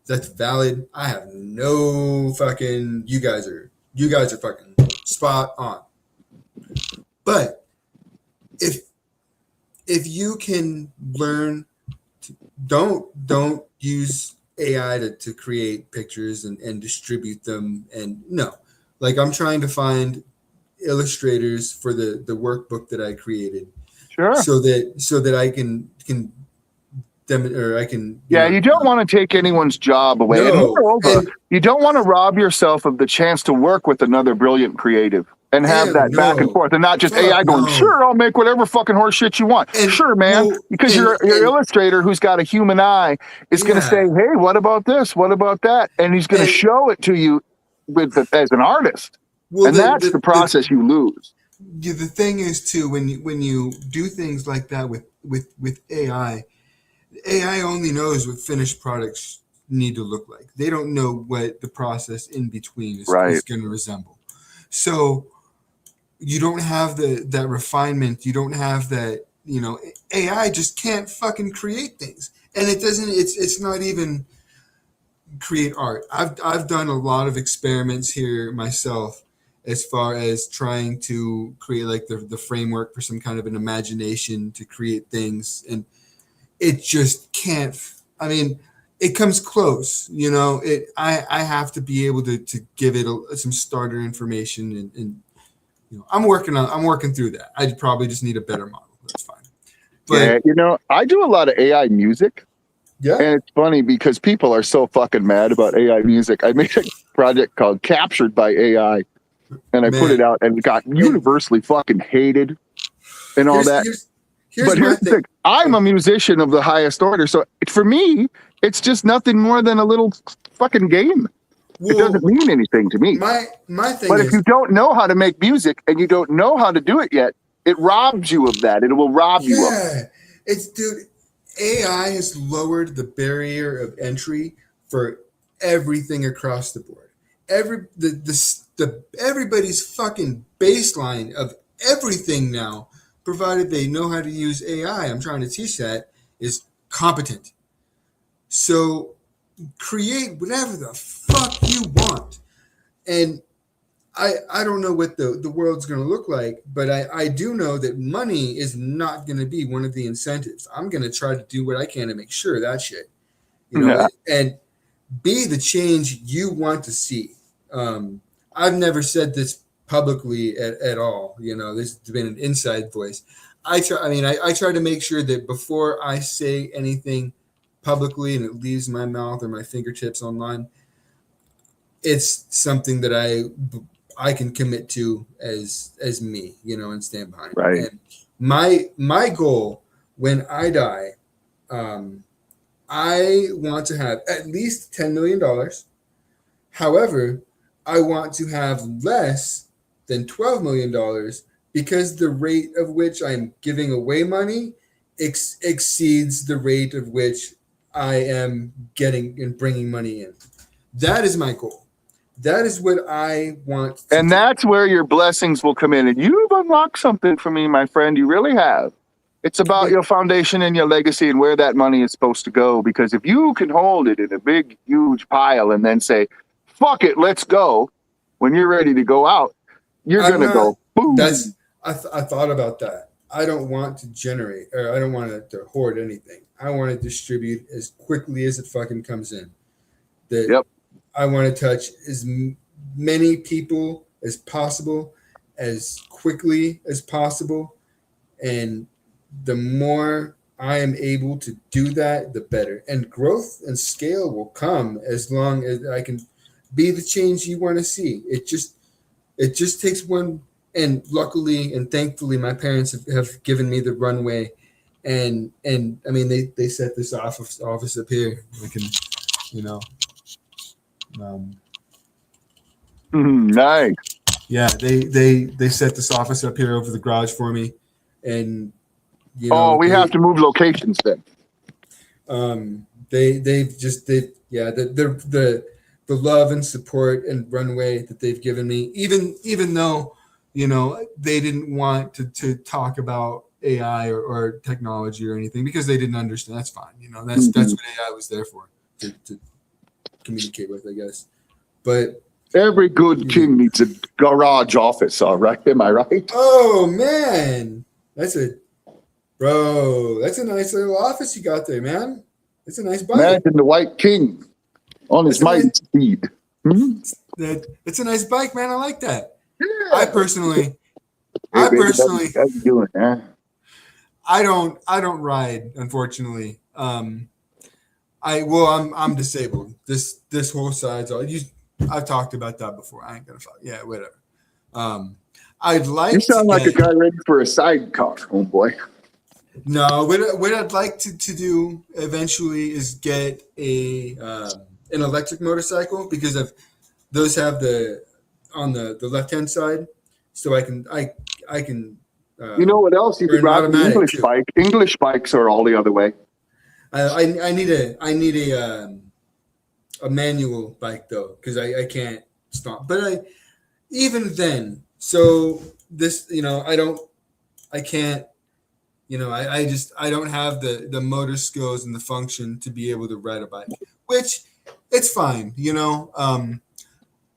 That's valid. I have no fucking. You guys are fucking spot on. But if you can learn, don't use AI to create pictures and distribute them. And no, like I'm trying to find illustrators for the workbook that I created, Sure. so that I can them or I can. Yeah, you don't want to take anyone's job away. And No, moreover, and- you don't want to rob yourself of the chance to work with another brilliant creative and have Hell that back and no. forth and not just Fuck AI going, no. sure, I'll make whatever fucking horse shit you want. And- Sure, man. well, Because and- your and- illustrator who's got a human eye is going to Yeah. say, hey, what about this? What about that? And he's going to And- show it to you as an artist. Well, And that's the process you lose. The thing is too when you do things like that with AI only knows what finished products need to look like. They don't know what the process in between is Right. going to resemble. So you don't have that refinement. You don't have that. AI just can't fucking create things, and it doesn't. It's not even create art. I've done a lot of experiments here myself, as far as trying to create like the framework for some kind of an imagination to create things, and it just can't. I mean, it comes close. I have to be able to give it some starter information, and I'm working through that. I probably just need a better model. That's fine. But Yeah, I do a lot of AI music. yeah, And it's funny because people are so fucking mad about AI music. I made a project called Captured by AI, and I put man. it out, and it got universally fucking hated and all Here's that. here's But my here's the thing. thing. I'm a musician of the highest order. So for me, it's just nothing more than a little fucking game. It Well, doesn't mean anything to me. my thing But if you is, don't know how to make music and you don't know how to do it yet, it robs you of that. It will rob you of it. yeah, dude. AI has lowered the barrier of entry for everything across the board. Everybody's fucking baseline of everything now, provided they know how to use AI. I'm trying to teach that is competent. So create whatever the fuck you want, and I don't know what the world's going to look like, but I do know that money is not going to be one of the incentives. I'm going to try to do what I can to make sure that shit, Yeah. and be the change you want to see. I've never said this publicly at all. This has been an inside voice. I try to make sure that before I say anything publicly and it leaves my mouth or my fingertips online, it's something that I can commit to as me, and stand behind. Right. And my goal when I die, I want to have at least $10 million. However, I want to have less than $12 million because the rate of which I'm giving away money exceeds the rate of which I am getting and bringing money in. That is my goal. That is what I want to And do. that's where your blessings will come in. And you've unlocked something for me, my friend. You really have. It's about your foundation and your legacy and where that money is supposed to go. Because if you can hold it in a big, huge pile and then say, fuck it, let's go. When you're ready to go out, you're going to go, boom. I thought about that. I don't want to generate, or I don't want to hoard anything. I want to distribute as quickly as it fucking comes in. Yep. I want to touch as many people as possible, as quickly as possible. And the more I am able to do that, the better. And growth and scale will come as long as I can be the change you want to see. It just takes one. And luckily and thankfully, my parents have given me the runway. And I mean, they set this office up here. I can, Nice. Yeah, they set this office up here over the garage for me, and we have to move locations then. The love and support and runway that they've given me, even though they didn't want to talk about AI or technology or anything because they didn't understand. That's fine. That's what AI was there for, to communicate with, I guess. But every good king needs a garage office, all right? Am I right? Oh man, that's a nice little office you got there, man. It's a nice bike. Imagine the White King on his mighty steed. It's a nice bike, man. I like that. Yeah. I personally, how you doing, huh? I don't ride, unfortunately. I'm disabled. This whole side's all I've talked about that before. I ain't gonna fuck. Yeah, whatever. I'd like. You sound like a guy ready for a sidecar, homeboy. No, what I'd like to do eventually is get an electric motorcycle because those have on the left hand side, so I can. You know what else you could ride? An English bike. English bikes are all the other way. I need a manual bike though because I can't stop. But even then, so this, I can't, I don't have the motor skills and the function to be able to ride a bike, which it's fine.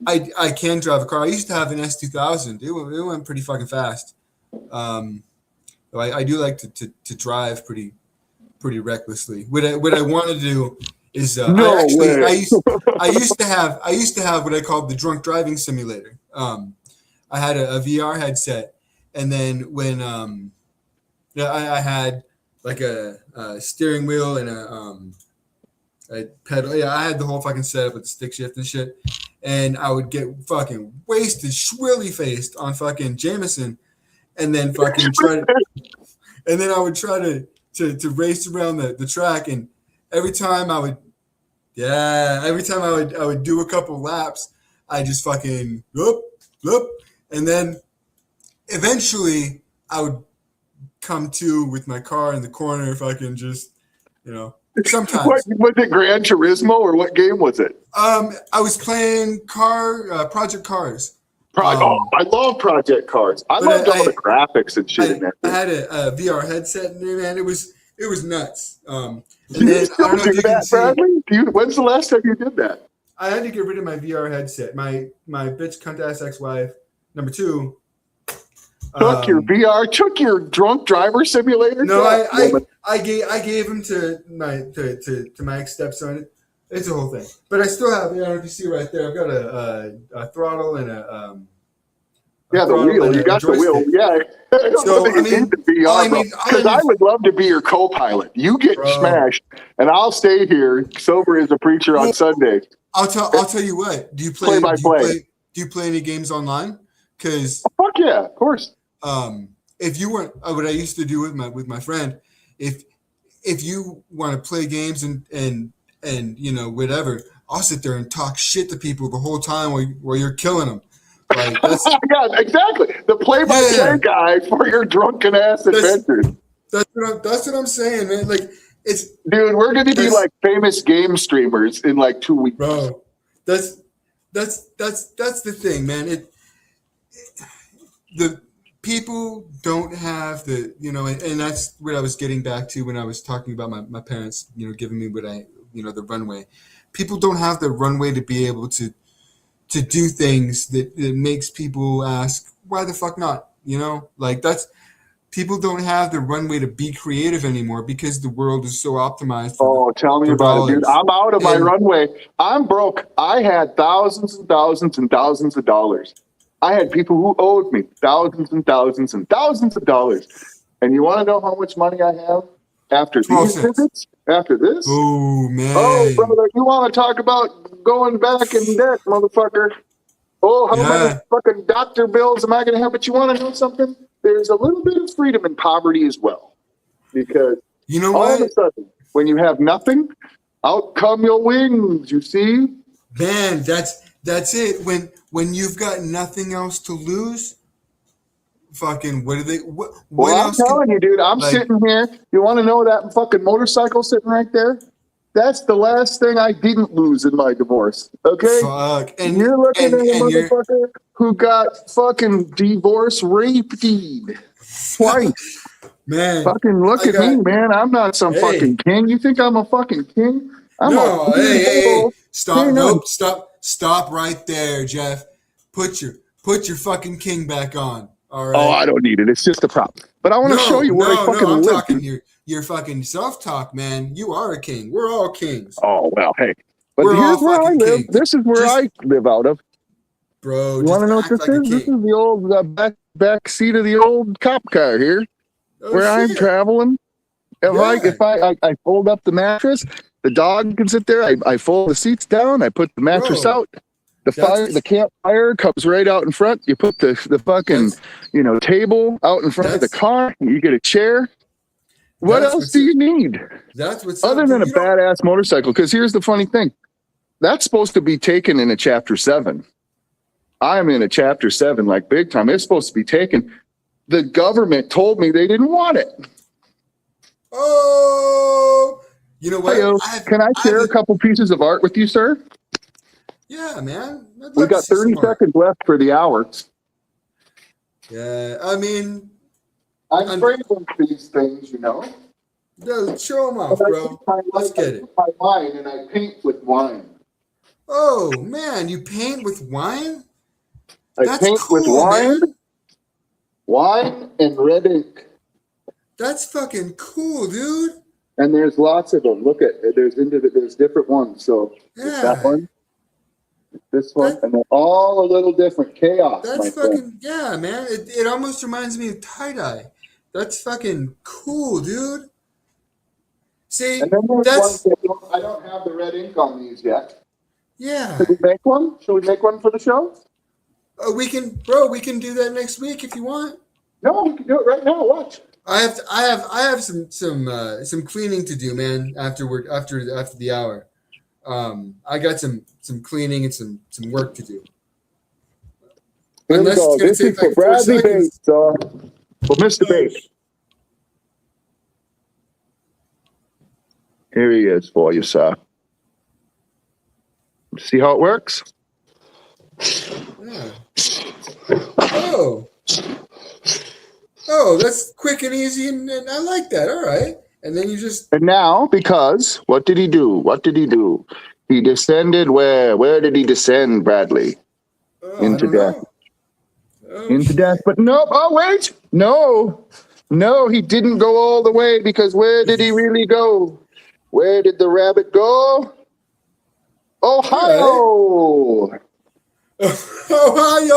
I can drive a car. I used to have an S2000. It went pretty fucking fast. I do like to drive pretty recklessly. What I want to do is I used to have what I called the drunk driving simulator. I had a VR headset, and then when I had like a steering wheel and a pedal. Yeah, I had the whole fucking setup with the stick shift and shit. And I would get fucking wasted, swilly faced on fucking Jameson, and then fucking I would try to race around the track, and every time I would do a couple laps, I just fucking whoop, and then eventually I would come to with my car in the corner, fucking just, sometimes. Was it Gran Turismo or what game was it? I was playing Project Cars. I love Project Cars. I loved all the graphics and shit in there. I had a VR headset in there, man. It was nuts. And do you still do that, Bradley? When's the last time you did that? I had to get rid of my VR headset. My bitch cunt ass ex-wife. Number 2. Took your drunk driver simulator? No, I gave him to my ex stepson. It's a whole thing, but I still have. If you see right there, I've got a throttle and a the wheel. You got the wheel. Yeah. I would love to be your co-pilot. You get smashed, and I'll stay here sober as a preacher on Sunday. I'll tell you what. Do you play by play? Do you play any games online? Because fuck yeah, of course. If you weren't, what I used to do with my friend, if you want to play games and whatever, I'll sit there and talk shit to people the whole time while you're killing them. Like that's exactly the play-by-play guy for your drunken ass adventures. That's what I'm saying, man. Like dude, we're going to be like famous game streamers in like 2 weeks, bro. That's the thing, man. The people don't have the, and that's what I was getting back to when I was talking about my parents, giving me the runway. People don't have the runway to be able to do things that makes people ask, why the fuck not? People don't have the runway to be creative anymore because the world is so optimized. Tell me about it, dude. I'm out of my runway. I'm broke. I had thousands and thousands and thousands of dollars. I had people who owed me thousands and thousands and thousands of dollars. And you want to know how much money I have after these visits? After this? Oh, man. Oh, brother, you want to talk about going back in debt, motherfucker? Oh, how many fucking doctor bills am I going to have? But you want to know something? There's a little bit of freedom in poverty as well. Because all of a sudden, when you have nothing, out come your wings, you see? Man, that's it. When you've got nothing else to lose, fucking what do they? What I'm telling you, dude. I'm sitting here. You want to know that fucking motorcycle sitting right there? That's the last thing I didn't lose in my divorce. Okay. Fuck. And you're looking at a motherfucker who got fucking divorce rape deed twice. Man, fucking look at me, man. I'm not some fucking king. You think I'm a fucking king? Hey. Stop. Nope. Stop right there, Jeff. Put your fucking king back on. All right. Oh, I don't need it. It's just a prop. But I want to show you where I fucking live. I'm talking your fucking self-talk, man. You are a king. We're all kings. Oh, well, hey. But here's where I live. Kings. This is where I live out of. Bro, you want to know what this is? This is the old back seat of the old cop car here, where I'm traveling. If I fold up the mattress, the dog can sit there. I fold the seats down. I put the mattress out. The campfire comes right out in front. You put the fucking table out in front of the car. You get a chair. What else do you need? That's what's other than a badass motorcycle. Because here's the funny thing, that's supposed to be taken in a chapter 7. I'm in a chapter 7, like big time. It's supposed to be taken. The government told me they didn't want it. Oh, you know what? Can I share a couple pieces of art with you, sir? Yeah, man. We got 30 seconds left for the hour. Yeah, I mean, I'm I'm, brave with these things, you know. yeah, show them But off, bro. Let's I get take it. my wine and I paint with wine. Oh man, you paint with wine? I That's paint with cool, man. wine and red ink. That's fucking cool, dude. And there's lots of them. Look at there's different ones. So it's that Yeah, one, this one, that and they're all a little different. Chaos, that's my friend. fucking yeah, man. It almost reminds me of tie dye. That's fucking cool, dude. And See, then there's ones that's that I don't have the red ink on these yet. Should yeah. we make one? Should we make one for the show? We can, bro. We can do that next week if you want. No, we can do it right now. Watch. I have some cleaning to do, man. After the hour, I got some cleaning and some work to do. Here we Unless it's go. gonna This is take for like 4 Bradley Bates, seconds. for Mr. Bates. Here he is for you, sir. See how it works? Yeah. Oh, oh, that's quick and easy, and I like that. All right, and then you just And now, because what did he do? What did he do? He descended where? Where did he descend, Bradley? I Into don't death. know. Oh Into death. shit. But no, oh, wait. No. No, he didn't go all the way because where did he really go? Where did the rabbit go? All right. Ohio. Ohio.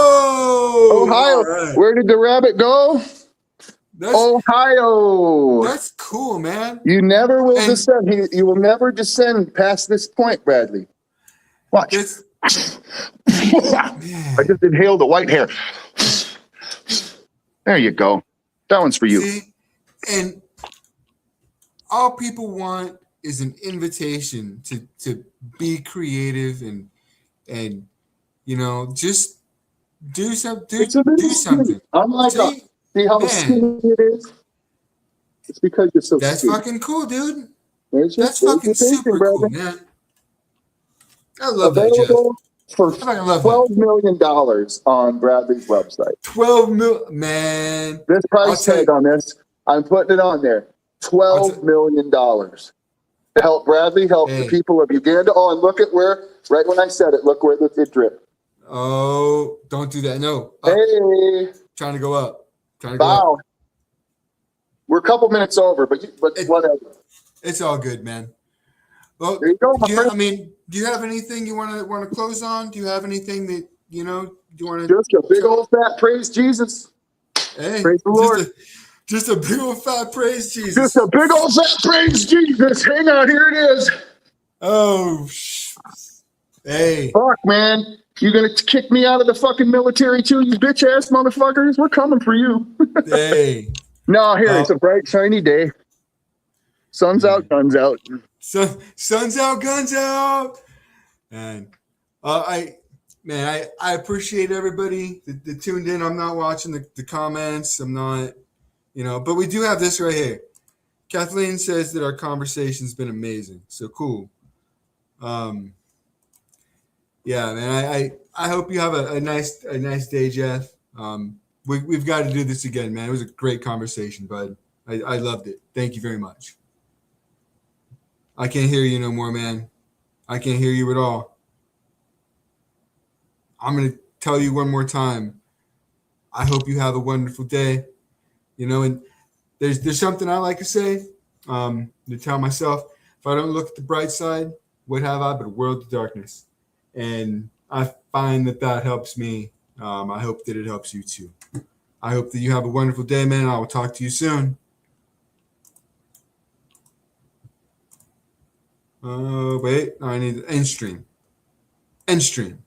Ohio. All right. Where did the rabbit go? That's Ohio. that's cool, man. You never will And descend. You will never descend past this point, Bradley. Watch. this I man. just inhaled the white hair. There you go. That one's for you. See, and all people want is an invitation to be creative and just It's a do little skinny. something. Unlike us. See, See how man, skinny it is? It's because you're so that's skinny. fucking cool, dude. There's That's fucking your painting, super cool, brother. man. I love that, Jeff. Available for I fucking love that. $12 million on Bradley's website. 12 mil, man. This I'll price tell tag you. on this, I'm putting it on there. $12 million. Help Bradley, help the Hey. people of Uganda. Oh, and look at where, right when I said it, look where it dripped. Oh, don't do that. No. Up. Hey, Trying to go up. Trying to go up. wow. We're a couple minutes over, but whatever. It's all good, man. Well, There you go, my friend. do you have anything you want to close on? Do you have anything that you want to? Just a big old fat praise Jesus. Hey, Praise the Lord. Just a big old fat praise Jesus. Just a big old fat praise Jesus. Hang on, here it is. Oh, hey. Fuck, man. You gonna kick me out of the fucking military too, you bitch ass motherfuckers? We're coming for you. Hey. No, here, it's a bright, shiny day. Sun's out, guns out. Sun's out, guns out. And I appreciate everybody that tuned in. I'm not watching the comments. I'm not, but we do have this right here. Kathleen says that our conversation's been amazing. So cool. Yeah, man. I hope you have a nice day, Jeff. We've got to do this again, man. It was a great conversation, bud. I loved it. Thank you very much. I can't hear you no more, man. I can't hear you at all. I'm going to tell you one more time. I hope you have a wonderful day. And there's something I like to say, to tell myself, if I don't look at the bright side, what have I but a world of darkness? And I find that helps me. I hope that it helps you too. I hope that you have a wonderful day, man. I will talk to you soon. Wait, I need end stream. End stream.